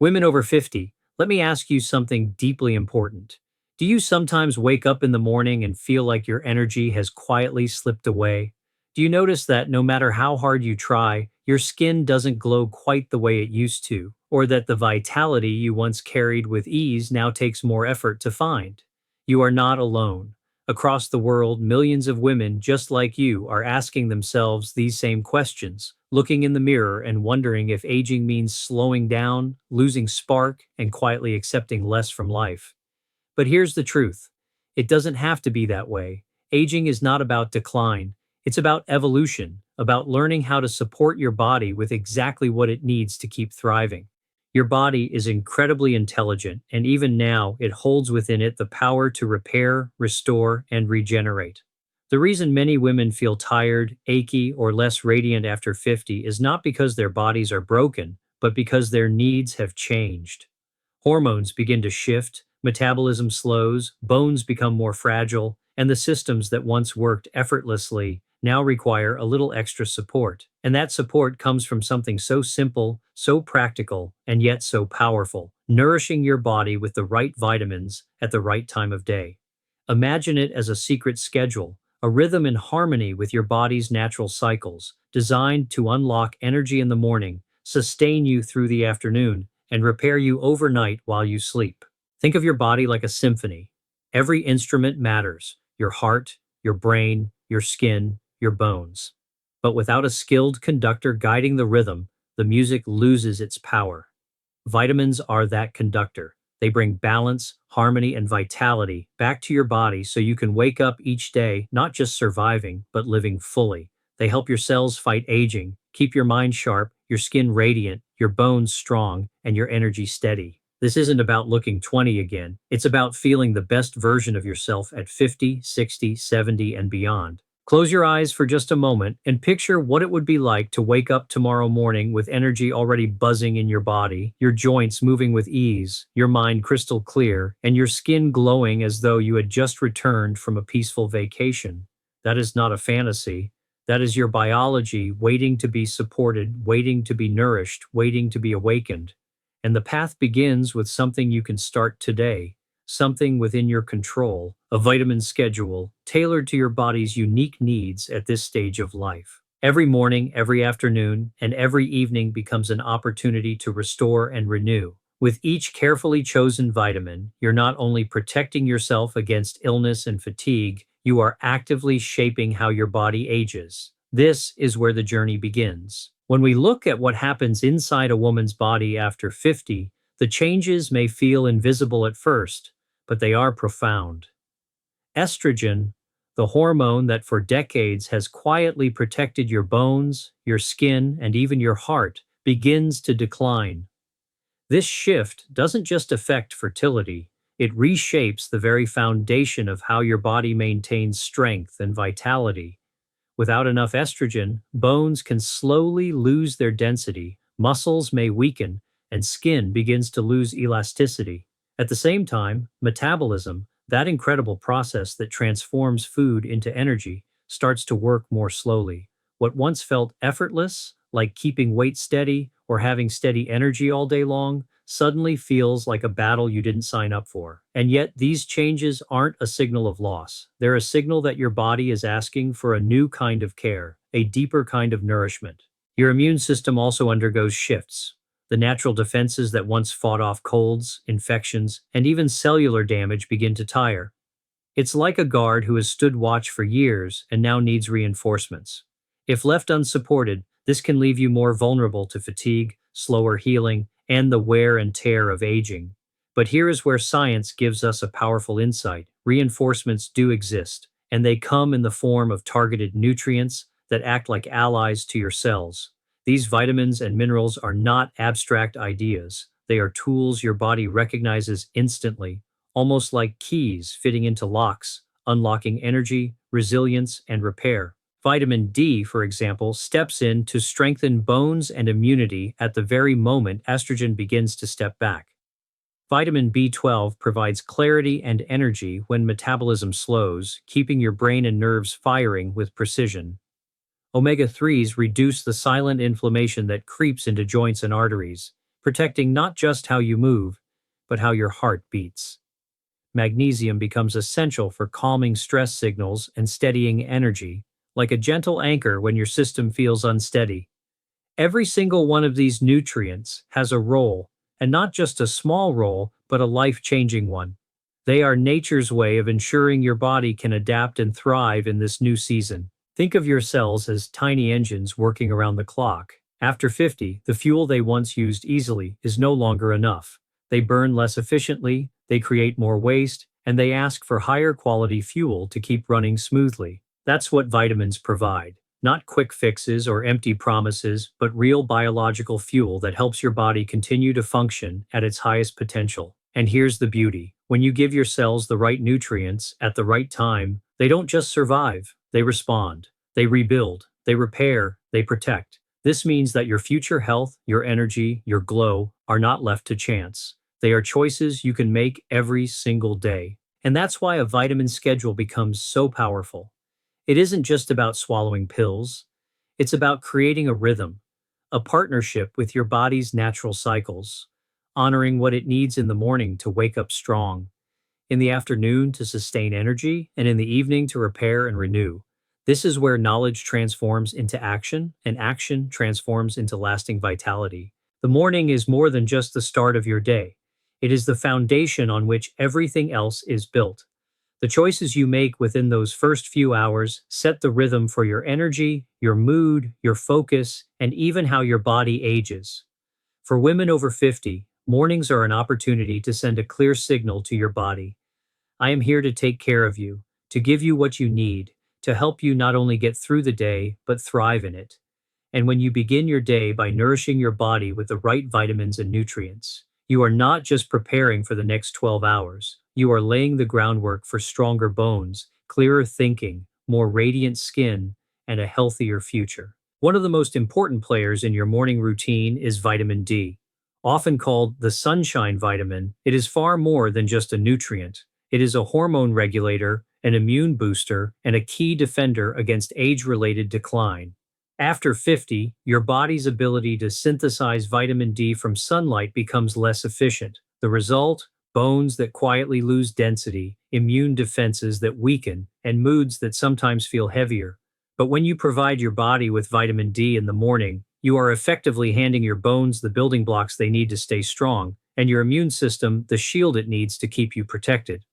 Women over 50, let me ask you something deeply important. Do you sometimes wake up in the morning and feel like your energy has quietly slipped away? Do you notice that no matter how hard you try, your skin doesn't glow quite the way it used to, or that the vitality you once carried with ease now takes more effort to find? You are not alone. Across the world, millions of women just like you are asking themselves these same questions, looking in the mirror and wondering if aging means slowing down, losing spark, and quietly accepting less from life. But here's the truth. It doesn't have to be that way. Aging is not about decline. It's about evolution, about learning how to support your body with exactly what it needs to keep thriving. Your body is incredibly intelligent, and even now, it holds within it the power to repair, restore, and regenerate. The reason many women feel tired, achy, or less radiant after 50 is not because their bodies are broken, but because their needs have changed. Hormones begin to shift, metabolism slows, bones become more fragile, and the systems that once worked effortlessly now require a little extra support. And that support comes from something so simple, so practical, and yet so powerful: nourishing your body with the right vitamins at the right time of day. Imagine it as a secret schedule, a rhythm in harmony with your body's natural cycles, designed to unlock energy in the morning, sustain you through the afternoon, and repair you overnight while you sleep. Think of your body like a symphony. Every instrument matters: your heart, your brain, your skin, your bones. But without a skilled conductor guiding the rhythm, the music loses its power. Vitamins are that conductor. They bring balance, harmony, and vitality back to your body so you can wake up each day not just surviving, but living fully. They help your cells fight aging, keep your mind sharp, your skin radiant, your bones strong, and your energy steady. This isn't about looking 20 again. It's about feeling the best version of yourself at 50, 60, 70, and beyond. Close your eyes for just a moment and picture what it would be like to wake up tomorrow morning with energy already buzzing in your body, your joints moving with ease, your mind crystal clear, and your skin glowing as though you had just returned from a peaceful vacation. That is not a fantasy. That is your biology waiting to be supported, waiting to be nourished, waiting to be awakened. And the path begins with something you can start today, something within your control, a vitamin schedule tailored to your body's unique needs at this stage of life. Every morning, every afternoon, and every evening becomes an opportunity to restore and renew. With each carefully chosen vitamin, you're not only protecting yourself against illness and fatigue, you are actively shaping how your body ages. This is where the journey begins. When we look at what happens inside a woman's body after 50, the changes may feel invisible at first, but they are profound. Estrogen, the hormone that for decades has quietly protected your bones, your skin, and even your heart, begins to decline. This shift doesn't just affect fertility, it reshapes the very foundation of how your body maintains strength and vitality. Without enough estrogen, bones can slowly lose their density, muscles may weaken, and skin begins to lose elasticity. At the same time, metabolism, that incredible process that transforms food into energy, starts to work more slowly. What once felt effortless, like keeping weight steady or having steady energy all day long, suddenly feels like a battle you didn't sign up for. And yet, these changes aren't a signal of loss. They're a signal that your body is asking for a new kind of care, a deeper kind of nourishment. Your immune system also undergoes shifts. The natural defenses that once fought off colds, infections, and even cellular damage begin to tire. It's like a guard who has stood watch for years and now needs reinforcements. If left unsupported, this can leave you more vulnerable to fatigue, slower healing, and the wear and tear of aging. But here is where science gives us a powerful insight. Reinforcements do exist, and they come in the form of targeted nutrients that act like allies to your cells. These vitamins and minerals are not abstract ideas. They are tools your body recognizes instantly, almost like keys fitting into locks, unlocking energy, resilience, and repair. Vitamin D, for example, steps in to strengthen bones and immunity at the very moment estrogen begins to step back. Vitamin B12 provides clarity and energy when metabolism slows, keeping your brain and nerves firing with precision. Omega-3s reduce the silent inflammation that creeps into joints and arteries, protecting not just how you move, but how your heart beats. Magnesium becomes essential for calming stress signals and steadying energy, like a gentle anchor when your system feels unsteady. Every single one of these nutrients has a role, and not just a small role, but a life-changing one. They are nature's way of ensuring your body can adapt and thrive in this new season. Think of your cells as tiny engines working around the clock. After 50, the fuel they once used easily is no longer enough. They burn less efficiently, they create more waste, and they ask for higher quality fuel to keep running smoothly. That's what vitamins provide. Not quick fixes or empty promises, but real biological fuel that helps your body continue to function at its highest potential. And here's the beauty. When you give your cells the right nutrients at the right time, they don't just survive, they respond. They rebuild, they repair, they protect. This means that your future health, your energy, your glow are not left to chance. They are choices you can make every single day. And that's why a vitamin schedule becomes so powerful. It isn't just about swallowing pills. It's about creating a rhythm, a partnership with your body's natural cycles, honoring what it needs in the morning to wake up strong, in the afternoon to sustain energy, and in the evening to repair and renew. This is where knowledge transforms into action, and action transforms into lasting vitality. The morning is more than just the start of your day. It is the foundation on which everything else is built. The choices you make within those first few hours set the rhythm for your energy, your mood, your focus, and even how your body ages. For women over 50, mornings are an opportunity to send a clear signal to your body. I am here to take care of you, to give you what you need, to help you not only get through the day, but thrive in it. And when you begin your day by nourishing your body with the right vitamins and nutrients, you are not just preparing for the next 12 hours. You are laying the groundwork for stronger bones, clearer thinking, more radiant skin, and a healthier future. One of the most important players in your morning routine is vitamin D. Often called the sunshine vitamin, it is far more than just a nutrient. It is a hormone regulator, an immune booster, and a key defender against age-related decline. After 50, your body's ability to synthesize vitamin D from sunlight becomes less efficient. The result? Bones that quietly lose density, immune defenses that weaken, and moods that sometimes feel heavier. But when you provide your body with vitamin D in the morning, you are effectively handing your bones the building blocks they need to stay strong, and your immune system the shield it needs to keep you protected.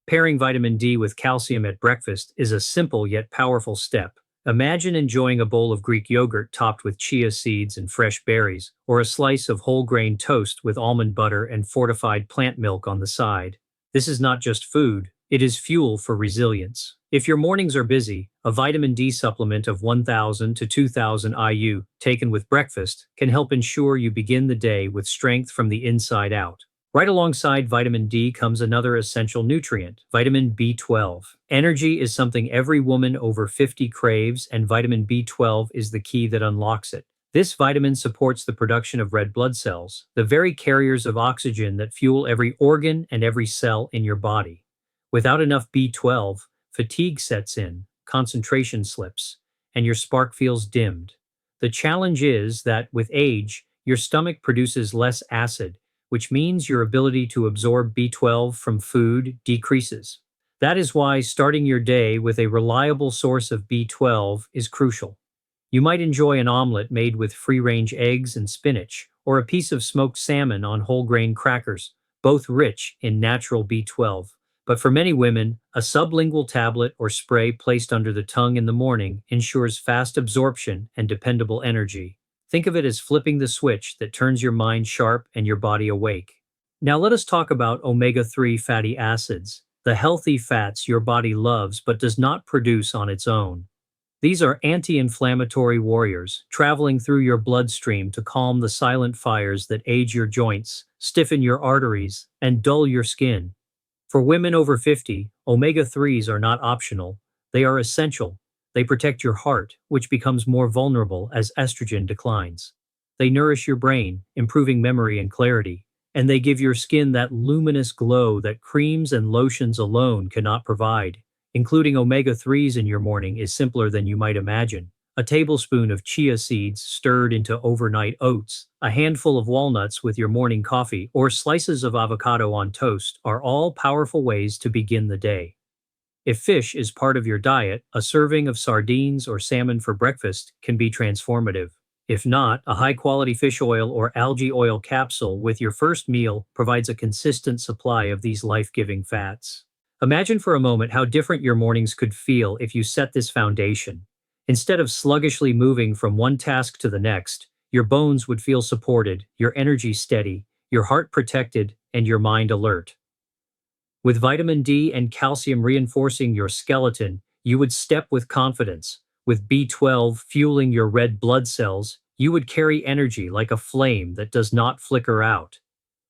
Pairing vitamin D with calcium at breakfast is a simple yet powerful step. Imagine enjoying a bowl of Greek yogurt topped with chia seeds and fresh berries, or a slice of whole grain toast with almond butter and fortified plant milk on the side. This is not just food, it is fuel for resilience. If your mornings are busy, a vitamin D supplement of 1,000 to 2,000 IU taken with breakfast can help ensure you begin the day with strength from the inside out. Right alongside vitamin D comes another essential nutrient, vitamin B12. Energy is something every woman over 50 craves, and vitamin B12 is the key that unlocks it. This vitamin supports the production of red blood cells, the very carriers of oxygen that fuel every organ and every cell in your body. Without enough B12, fatigue sets in, concentration slips, and your spark feels dimmed. The challenge is that, with age, your stomach produces less acid, which means your ability to absorb B12 from food decreases. That is why starting your day with a reliable source of B12 is crucial. You might enjoy an omelet made with free-range eggs and spinach, or a piece of smoked salmon on whole grain crackers, both rich in natural B12. But for many women, a sublingual tablet or spray placed under the tongue in the morning ensures fast absorption and dependable energy. Think of it as flipping the switch that turns your mind sharp and your body awake. Now let us talk about omega-3 fatty acids, the healthy fats your body loves but does not produce on its own. These are anti-inflammatory warriors, traveling through your bloodstream to calm the silent fires that age your joints, stiffen your arteries, and dull your skin. For women over 50, omega-3s are not optional, they are essential. They protect your heart, which becomes more vulnerable as estrogen declines. They nourish your brain, improving memory and clarity. And they give your skin that luminous glow that creams and lotions alone cannot provide. Including omega-3s in your morning is simpler than you might imagine. A tablespoon of chia seeds stirred into overnight oats, a handful of walnuts with your morning coffee, or slices of avocado on toast are all powerful ways to begin the day. If fish is part of your diet, a serving of sardines or salmon for breakfast can be transformative. If not, a high quality fish oil or algae oil capsule with your first meal provides a consistent supply of these life giving fats. Imagine for a moment how different your mornings could feel if you set this foundation. Instead of sluggishly moving from one task to the next, your bones would feel supported, your energy steady, your heart protected, and your mind alert. With vitamin D and calcium reinforcing your skeleton, you would step with confidence. With B12 fueling your red blood cells, you would carry energy like a flame that does not flicker out.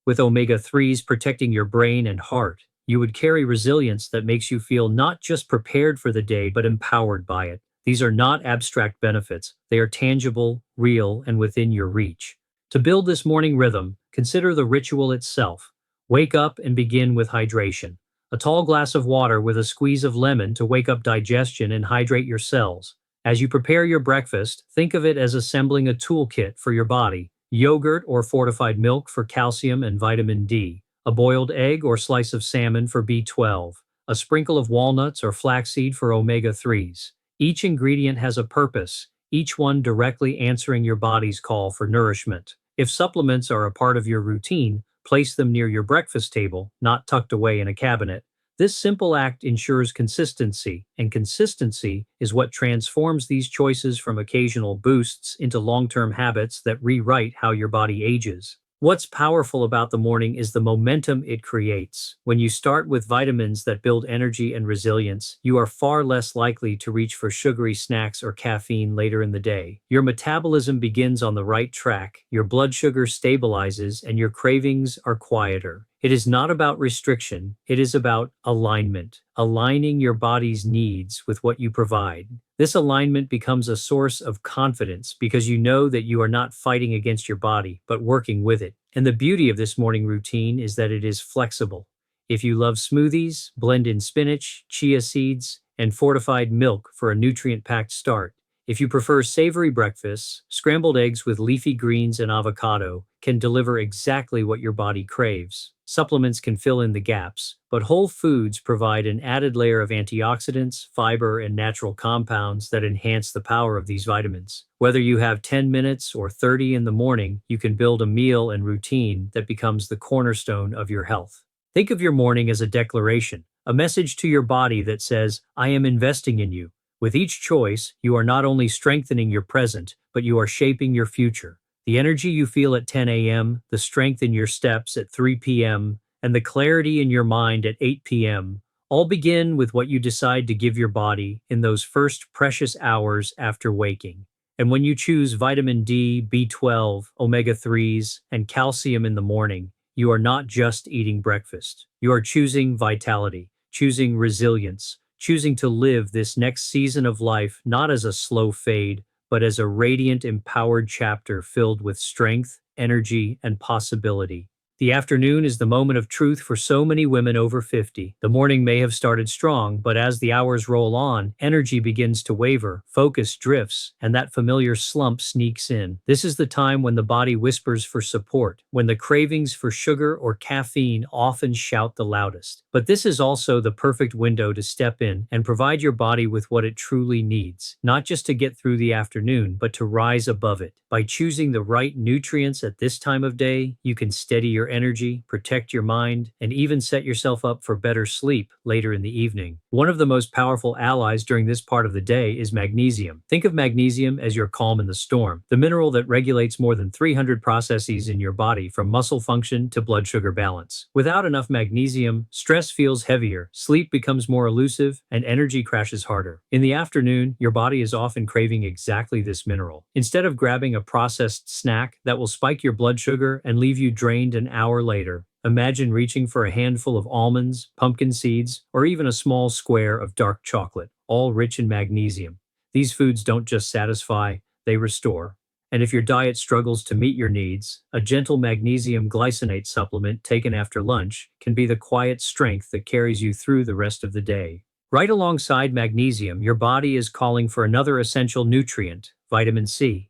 With omega-3s protecting your brain and heart, you would carry resilience that makes you feel not just prepared for the day but empowered by it. These are not abstract benefits, they are tangible, real, and within your reach. To build this morning rhythm, consider the ritual itself. Wake up and begin with hydration. A tall glass of water with a squeeze of lemon to wake up digestion and hydrate your cells. As you prepare your breakfast, think of it as assembling a toolkit for your body. Yogurt or fortified milk for calcium and vitamin D. A boiled egg or slice of salmon for B12. A sprinkle of walnuts or flaxseed for omega-3s. Each ingredient has a purpose, each one directly answering your body's call for nourishment. If supplements are a part of your routine, place them near your breakfast table, not tucked away in a cabinet. This simple act ensures consistency, and consistency is what transforms these choices from occasional boosts into long-term habits that rewrite how your body ages. What's powerful about the morning is the momentum it creates. When you start with vitamins that build energy and resilience, you are far less likely to reach for sugary snacks or caffeine later in the day. Your metabolism begins on the right track, your blood sugar stabilizes, and your cravings are quieter. It is not about restriction, it is about alignment, aligning your body's needs with what you provide. This alignment becomes a source of confidence because you know that you are not fighting against your body, but working with it. And the beauty of this morning routine is that it is flexible. If you love smoothies, blend in spinach, chia seeds, and fortified milk for a nutrient-packed start. If you prefer savory breakfasts, scrambled eggs with leafy greens and avocado can deliver exactly what your body craves. Supplements can fill in the gaps, but whole foods provide an added layer of antioxidants, fiber, and natural compounds that enhance the power of these vitamins. Whether you have 10 minutes or 30 in the morning, you can build a meal and routine that becomes the cornerstone of your health. Think of your morning as a declaration, a message to your body that says, I am investing in you. With each choice, you are not only strengthening your present, but you are shaping your future. The energy you feel at 10 a.m., the strength in your steps at 3 p.m., and the clarity in your mind at 8 p.m. all begin with what you decide to give your body in those first precious hours after waking. And when you choose vitamin D, B12, omega-3s, and calcium in the morning, you are not just eating breakfast. You are choosing vitality, choosing resilience, choosing to live this next season of life not as a slow fade, but as a radiant, empowered chapter filled with strength, energy, and possibility. The afternoon is the moment of truth for so many women over 50. The morning may have started strong, but as the hours roll on, energy begins to waver, focus drifts, and that familiar slump sneaks in. This is the time when the body whispers for support, when the cravings for sugar or caffeine often shout the loudest. But this is also the perfect window to step in and provide your body with what it truly needs, not just to get through the afternoon, but to rise above it. By choosing the right nutrients at this time of day, you can steady your energy, protect your mind, and even set yourself up for better sleep later in the evening. One of the most powerful allies during this part of the day is magnesium. Think of magnesium as your calm in the storm, the mineral that regulates more than 300 processes in your body from muscle function to blood sugar balance. Without enough magnesium, stress feels heavier, sleep becomes more elusive, and energy crashes harder. In the afternoon, your body is often craving exactly this mineral. Instead of grabbing a processed snack that will spike your blood sugar and leave you drained an hour later, imagine reaching for a handful of almonds, pumpkin seeds, or even a small square of dark chocolate, all rich in magnesium. These foods don't just satisfy, they restore. And if your diet struggles to meet your needs, a gentle magnesium glycinate supplement taken after lunch can be the quiet strength that carries you through the rest of the day. Right alongside magnesium, your body is calling for another essential nutrient, vitamin C.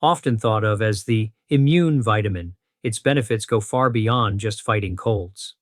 Often thought of as the immune vitamin, its benefits go far beyond just fighting colds.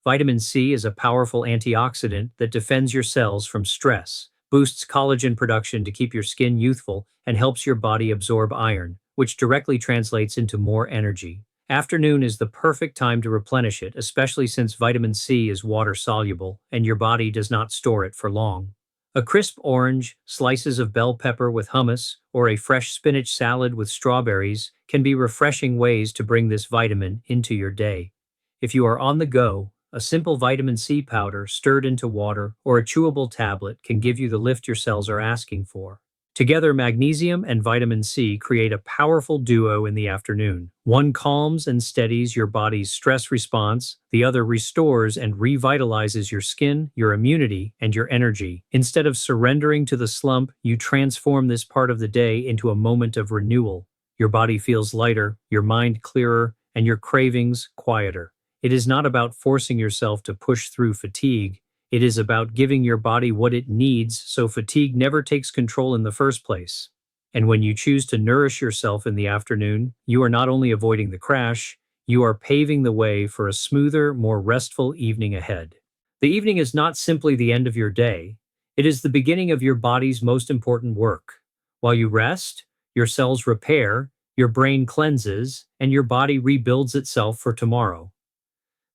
Vitamin C is a powerful antioxidant that defends your cells from stress, boosts collagen production to keep your skin youthful, and helps your body absorb iron, which directly translates into more energy. Afternoon is the perfect time to replenish it, especially since vitamin C is water soluble and your body does not store it for long. A crisp orange, slices of bell pepper with hummus, or a fresh spinach salad with strawberries can be refreshing ways to bring this vitamin into your day. If you are on the go, a simple vitamin C powder stirred into water or a chewable tablet can give you the lift your cells are asking for. Together, magnesium and vitamin C create a powerful duo in the afternoon. One calms and steadies your body's stress response, the other restores and revitalizes your skin, your immunity, and your energy. Instead of surrendering to the slump, you transform this part of the day into a moment of renewal. Your body feels lighter, your mind clearer, and your cravings quieter. It is not about forcing yourself to push through fatigue. It is about giving your body what it needs so fatigue never takes control in the first place. And when you choose to nourish yourself in the afternoon, you are not only avoiding the crash, you are paving the way for a smoother, more restful evening ahead. The evening is not simply the end of your day, it is the beginning of your body's most important work. While you rest, your cells repair, your brain cleanses, and your body rebuilds itself for tomorrow.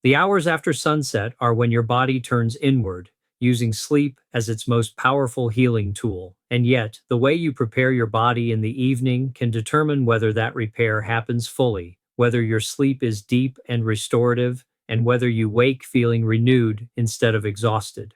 The hours after sunset are when your body turns inward, using sleep as its most powerful healing tool. And yet, the way you prepare your body in the evening can determine whether that repair happens fully, whether your sleep is deep and restorative, and whether you wake feeling renewed instead of exhausted.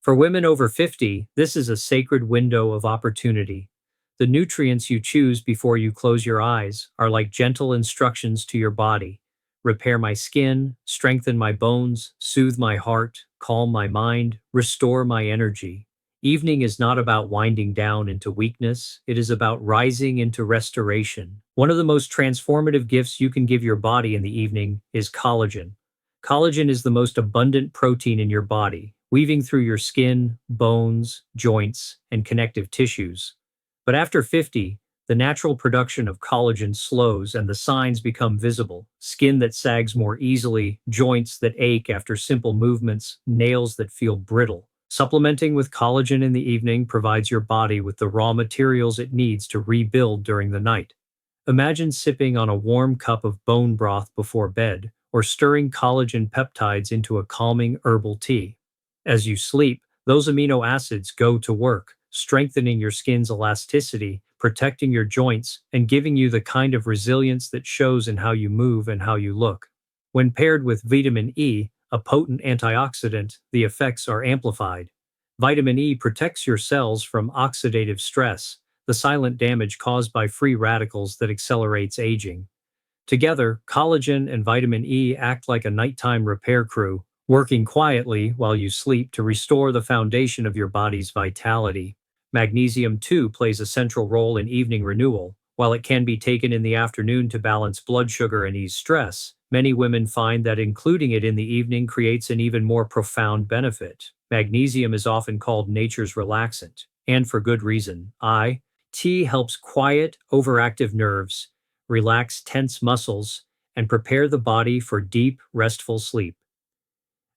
For women over 50, this is a sacred window of opportunity. The nutrients you choose before you close your eyes are like gentle instructions to your body. Repair my skin, strengthen my bones, soothe my heart, calm my mind, restore my energy. Evening is not about winding down into weakness, it is about rising into restoration. One of the most transformative gifts you can give your body in the evening is collagen. Collagen is the most abundant protein in your body, weaving through your skin, bones, joints, and connective tissues. But after 50, the natural production of collagen slows and the signs become visible. Skin that sags more easily, joints that ache after simple movements, nails that feel brittle. Supplementing with collagen in the evening provides your body with the raw materials it needs to rebuild during the night. Imagine sipping on a warm cup of bone broth before bed, or stirring collagen peptides into a calming herbal tea. As you sleep, those amino acids go to work, strengthening your skin's elasticity, protecting your joints, and giving you the kind of resilience that shows in how you move and how you look. When paired with vitamin E, a potent antioxidant, the effects are amplified. Vitamin E protects your cells from oxidative stress, the silent damage caused by free radicals that accelerates aging. Together, collagen and vitamin E act like a nighttime repair crew, working quietly while you sleep to restore the foundation of your body's vitality. Magnesium, too, plays a central role in evening renewal. While it can be taken in the afternoon to balance blood sugar and ease stress, many women find that including it in the evening creates an even more profound benefit. Magnesium is often called nature's relaxant, and for good reason. Tea helps quiet overactive nerves, relax tense muscles, and prepare the body for deep, restful sleep.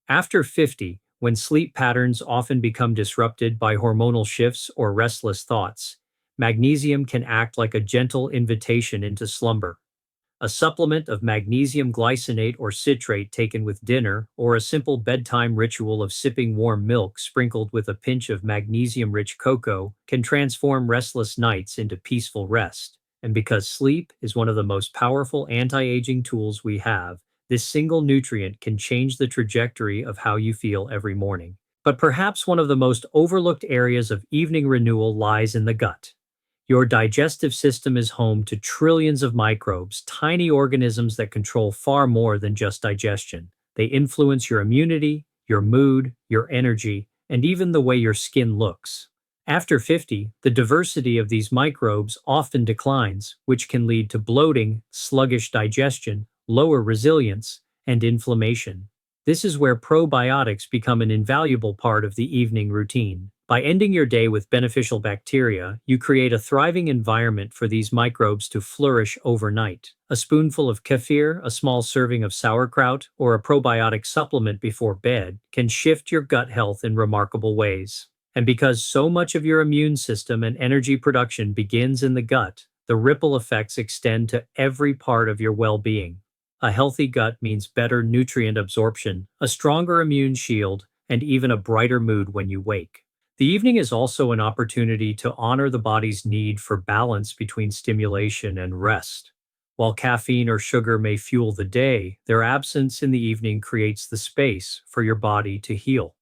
After 50, when sleep patterns often become disrupted by hormonal shifts or restless thoughts, magnesium can act like a gentle invitation into slumber. A supplement of magnesium glycinate or citrate taken with dinner, or a simple bedtime ritual of sipping warm milk sprinkled with a pinch of magnesium-rich cocoa, can transform restless nights into peaceful rest. And because sleep is one of the most powerful anti-aging tools we have, this single nutrient can change the trajectory of how you feel every morning. But perhaps one of the most overlooked areas of evening renewal lies in the gut. Your digestive system is home to trillions of microbes, tiny organisms that control far more than just digestion. They influence your immunity, your mood, your energy, and even the way your skin looks. After 50, the diversity of these microbes often declines, which can lead to bloating, sluggish digestion, lower resilience, and inflammation. This is where probiotics become an invaluable part of the evening routine. By ending your day with beneficial bacteria, you create a thriving environment for these microbes to flourish overnight. A spoonful of kefir, a small serving of sauerkraut, or a probiotic supplement before bed can shift your gut health in remarkable ways. And because so much of your immune system and energy production begins in the gut, the ripple effects extend to every part of your well being. A healthy gut means better nutrient absorption, a stronger immune shield, and even a brighter mood when you wake. The evening is also an opportunity to honor the body's need for balance between stimulation and rest. While caffeine or sugar may fuel the day, their absence in the evening creates the space for your body to heal.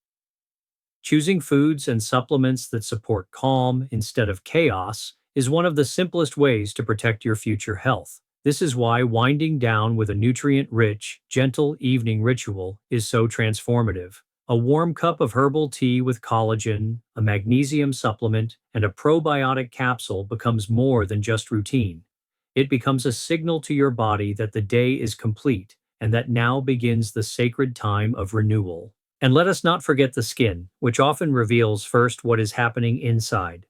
Choosing foods and supplements that support calm instead of chaos is one of the simplest ways to protect your future health. This is why winding down with a nutrient rich, gentle evening ritual is so transformative. A warm cup of herbal tea with collagen, a magnesium supplement, and a probiotic capsule becomes more than just routine. It becomes a signal to your body that the day is complete and that now begins the sacred time of renewal. And let us not forget the skin, which often reveals first what is happening inside.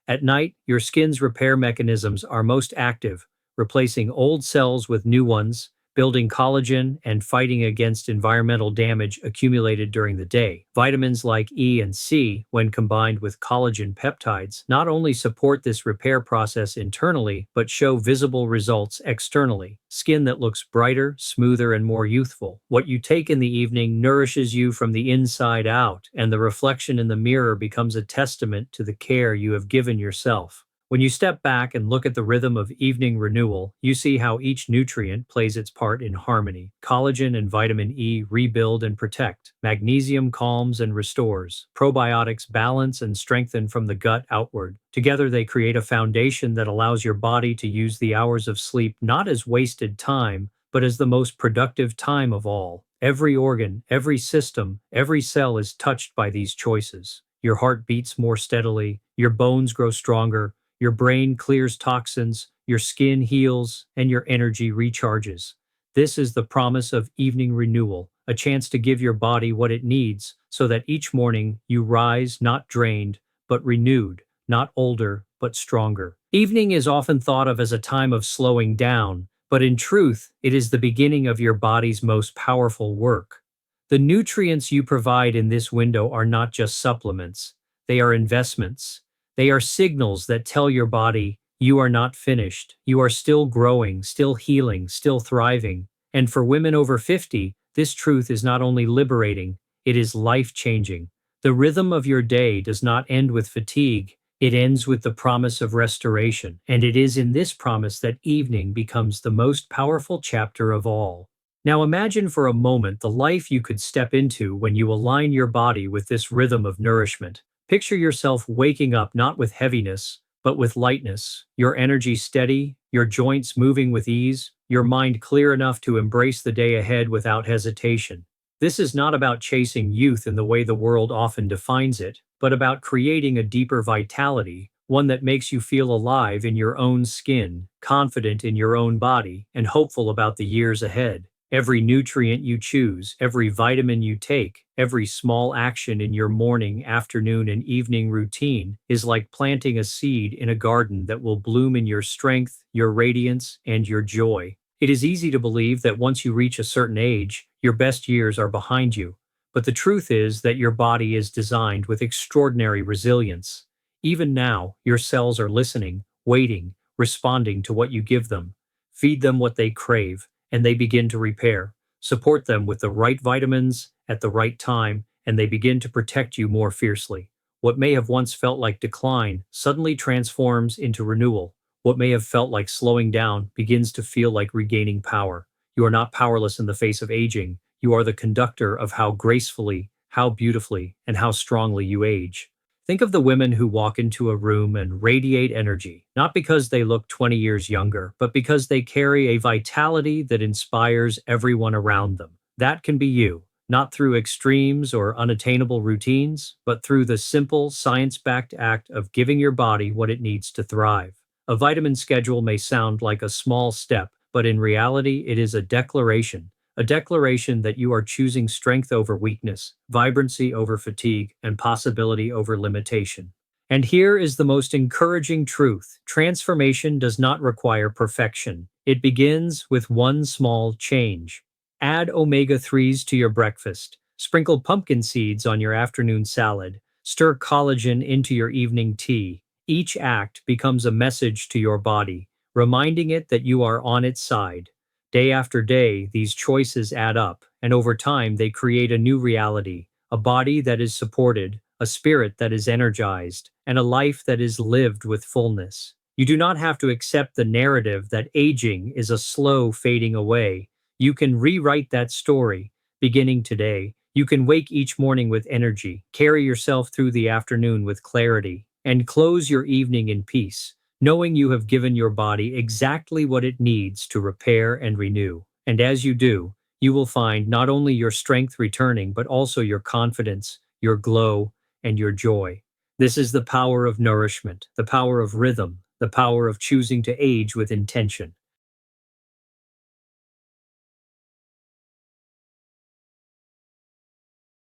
At night, your skin's repair mechanisms are most active, replacing old cells with new ones, building collagen, and fighting against environmental damage accumulated during the day. Vitamins like E and C, when combined with collagen peptides, not only support this repair process internally, but show visible results externally. Skin that looks brighter, smoother, and more youthful. What you take in the evening nourishes you from the inside out, and the reflection in the mirror becomes a testament to the care you have given yourself. When you step back and look at the rhythm of evening renewal, you see how each nutrient plays its part in harmony. Collagen and vitamin E rebuild and protect. Magnesium calms and restores. Probiotics balance and strengthen from the gut outward. Together they create a foundation that allows your body to use the hours of sleep not as wasted time, but as the most productive time of all. Every organ, every system, every cell is touched by these choices. Your heart beats more steadily, your bones grow stronger, your brain clears toxins, your skin heals, and your energy recharges. This is the promise of evening renewal, a chance to give your body what it needs so that each morning you rise not drained, but renewed, not older, but stronger. Evening is often thought of as a time of slowing down, but in truth, it is the beginning of your body's most powerful work. The nutrients you provide in this window are not just supplements, they are investments. They are signals that tell your body, you are not finished, you are still growing, still healing, still thriving. And for women over 50, this truth is not only liberating, it is life-changing. The rhythm of your day does not end with fatigue, it ends with the promise of restoration. And it is in this promise that evening becomes the most powerful chapter of all. Now imagine for a moment the life you could step into when you align your body with this rhythm of nourishment. Picture yourself waking up not with heaviness, but with lightness, your energy steady, your joints moving with ease, your mind clear enough to embrace the day ahead without hesitation. This is not about chasing youth in the way the world often defines it, but about creating a deeper vitality, one that makes you feel alive in your own skin, confident in your own body, and hopeful about the years ahead. Every nutrient you choose, every vitamin you take, every small action in your morning, afternoon, and evening routine is like planting a seed in a garden that will bloom in your strength, your radiance, and your joy. It is easy to believe that once you reach a certain age, your best years are behind you. But the truth is that your body is designed with extraordinary resilience. Even now, your cells are listening, waiting, responding to what you give them. Feed them what they crave, and they begin to repair. Support them with the right vitamins at the right time, and they begin to protect you more fiercely. What may have once felt like decline suddenly transforms into renewal. What may have felt like slowing down begins to feel like regaining power. You are not powerless in the face of aging. You are the conductor of how gracefully, how beautifully, and how strongly you age. Think of the women who walk into a room and radiate energy, not because they look 20 years younger, but because they carry a vitality that inspires everyone around them. That can be you, not through extremes or unattainable routines, but through the simple, science-backed act of giving your body what it needs to thrive. A vitamin schedule may sound like a small step, but in reality, it is a declaration, a declaration that you are choosing strength over weakness, vibrancy over fatigue, and possibility over limitation. And here is the most encouraging truth: transformation does not require perfection. It begins with one small change. Add omega 3s to your breakfast, sprinkle pumpkin seeds on your afternoon salad, stir collagen into your evening tea. Each act becomes a message to your body, reminding it that you are on its side. Day after day, these choices add up, and over time, they create a new reality: a body that is supported, a spirit that is energized, and a life that is lived with fullness. You do not have to accept the narrative that aging is a slow fading away. You can rewrite that story, beginning today. You can wake each morning with energy, carry yourself through the afternoon with clarity, and close your evening in peace, knowing you have given your body exactly what it needs to repair and renew. And as you do, you will find not only your strength returning, but also your confidence, your glow, and your joy. This is the power of nourishment, the power of rhythm, the power of choosing to age with intention.